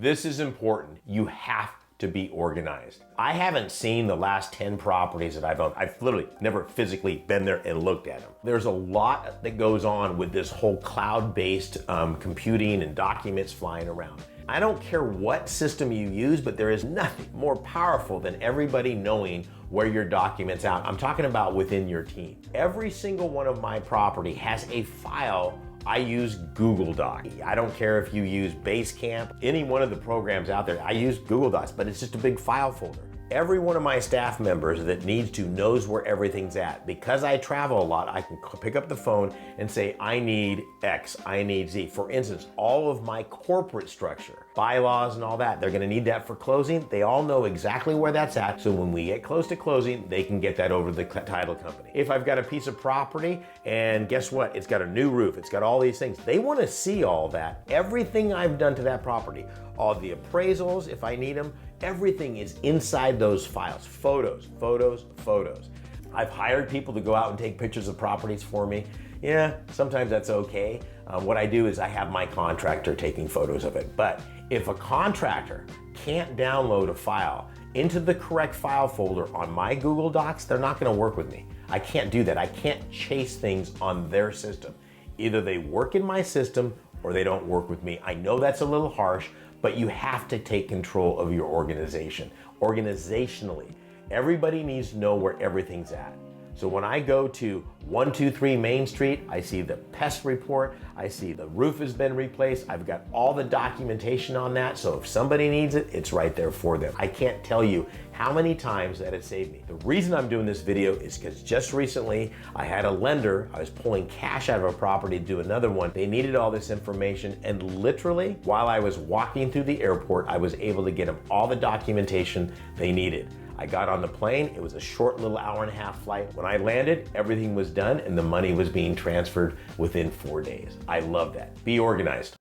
This is important. You have to be organized. I haven't seen the last 10 properties that I've owned. I've literally never physically been there and looked at them. There's a lot that goes on with this whole cloud-based computing and documents flying around. I don't care what system you use, but there is nothing more powerful than everybody knowing where your documents out. I'm talking about within your team. Every single one of my property has a file. I use Google Doc. I don't care if you use Basecamp, any one of the programs out there. I use Google Docs, but it's just a big file folder. Every one of my staff members that needs to knows where everything's at. Because I travel a lot, I can pick up the phone and say, I need X, I need Z. For instance, all of my corporate structure, bylaws and all that, they're gonna need that for closing. They all know exactly where that's at. So when we get close to closing, they can get that over to the title company. If I've got a piece of property and guess what? It's got a new roof, it's got all these things. They wanna see all that, everything I've done to that property, all the appraisals, if I need them, everything is inside those files. Photos, photos, photos. I've hired people to go out and take pictures of properties for me. Yeah, sometimes that's okay. What I do is I have my contractor taking photos of it. But if a contractor can't download a file into the correct file folder on my Google Docs, they're not gonna work with me. I can't do that. I can't chase things on their system. Either they work in my system or they don't work with me. I know that's a little harsh, but you have to take control of your organization. Organizationally, everybody needs to know where everything's at. So when I go to 123 Main Street, I see the pest report, I see the roof has been replaced, I've got all the documentation on that, so if somebody needs it, it's right there for them. I can't tell you how many times that has saved me. The reason I'm doing this video is because just recently I had a lender, I was pulling cash out of a property to do another one. They needed all this information and literally while I was walking through the airport, I was able to get them all the documentation they needed. I got on the plane, it was a short little hour-and-a-half flight. When I landed, everything was done and the money was being transferred within 4 days. I love that. Be organized.